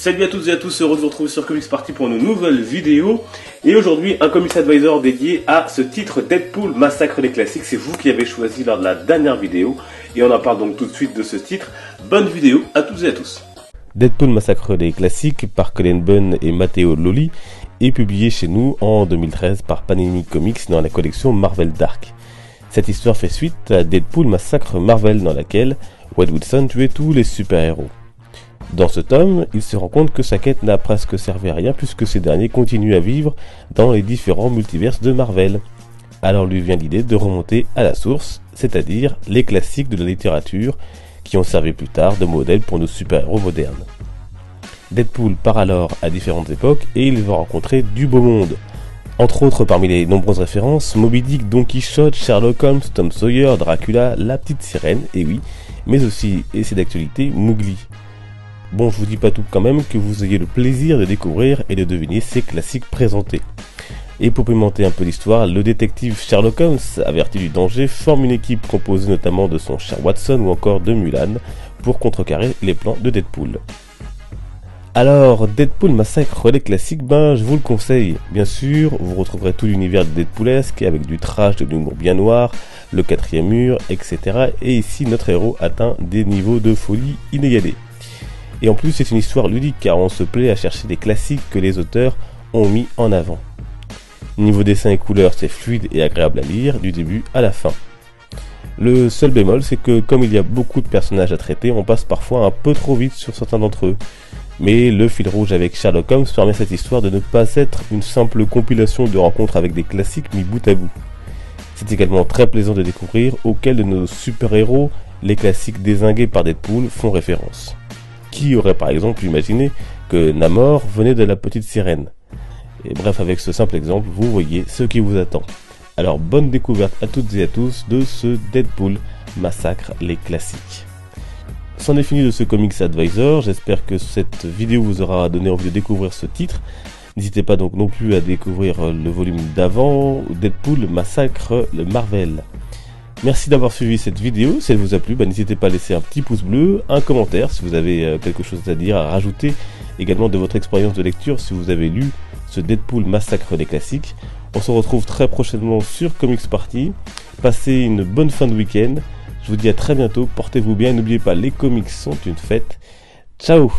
Salut à toutes et à tous, heureux de vous retrouver sur Comics Party pour une nouvelle vidéo. Et aujourd'hui, un Comics Advisor dédié à ce titre Deadpool Massacre les classiques. C'est vous qui avez choisi lors de la dernière vidéo. Et on en parle donc tout de suite de ce titre. Bonne vidéo à toutes et à tous. Deadpool Massacre les classiques par Cullen Bunn et Matteo Lolli est publié chez nous en 2013 par Panini Comics dans la collection Marvel Dark. Cette histoire fait suite à Deadpool Massacre Marvel dans laquelle Wade Wilson tuait tous les super-héros. Dans ce tome, il se rend compte que sa quête n'a presque servi à rien puisque ces derniers continuent à vivre dans les différents multiverses de Marvel. Alors lui vient l'idée de remonter à la source, c'est-à-dire les classiques de la littérature qui ont servi plus tard de modèle pour nos super-héros modernes. Deadpool part alors à différentes époques et il va rencontrer du beau monde. Entre autres, parmi les nombreuses références, Moby Dick, Don Quichotte, Sherlock Holmes, Tom Sawyer, Dracula, La Petite Sirène, et oui, mais aussi, et c'est d'actualité, Mowgli. Bon, je vous dis pas tout quand même, que vous ayez le plaisir de découvrir et de deviner ces classiques présentés. Et pour pimenter un peu l'histoire, le détective Sherlock Holmes, averti du danger, forme une équipe composée notamment de son cher Watson ou encore de Mulan pour contrecarrer les plans de Deadpool. Alors, Deadpool Massacre les classiques, je vous le conseille. Bien sûr, vous retrouverez tout l'univers de Deadpoolesque avec du trash, de l'humour bien noir, le quatrième mur, etc. Et ici, notre héros atteint des niveaux de folie inégalés. Et en plus, c'est une histoire ludique car on se plaît à chercher des classiques que les auteurs ont mis en avant. Niveau dessin et couleurs, c'est fluide et agréable à lire du début à la fin. Le seul bémol, c'est que comme il y a beaucoup de personnages à traiter, on passe parfois un peu trop vite sur certains d'entre eux. Mais le fil rouge avec Sherlock Holmes permet cette histoire de ne pas être une simple compilation de rencontres avec des classiques mis bout à bout. C'est également très plaisant de découvrir auxquels de nos super-héros les classiques dézingués par Deadpool font référence. Qui aurait par exemple imaginé que Namor venait de La Petite Sirène? Et bref, avec ce simple exemple, vous voyez ce qui vous attend. Alors bonne découverte à toutes et à tous de ce Deadpool Massacre les classiques. C'en est fini de ce Comics Advisor, j'espère que cette vidéo vous aura donné envie de découvrir ce titre. N'hésitez pas donc non plus à découvrir le volume d'avant, Deadpool Massacre le Marvel. Merci d'avoir suivi cette vidéo, si elle vous a plu, n'hésitez pas à laisser un petit pouce bleu, un commentaire si vous avez quelque chose à dire, à rajouter également de votre expérience de lecture si vous avez lu ce Deadpool Massacre des classiques. On se retrouve très prochainement sur Comics Party, passez une bonne fin de week-end, je vous dis à très bientôt, portez-vous bien, n'oubliez pas les comics sont une fête, ciao.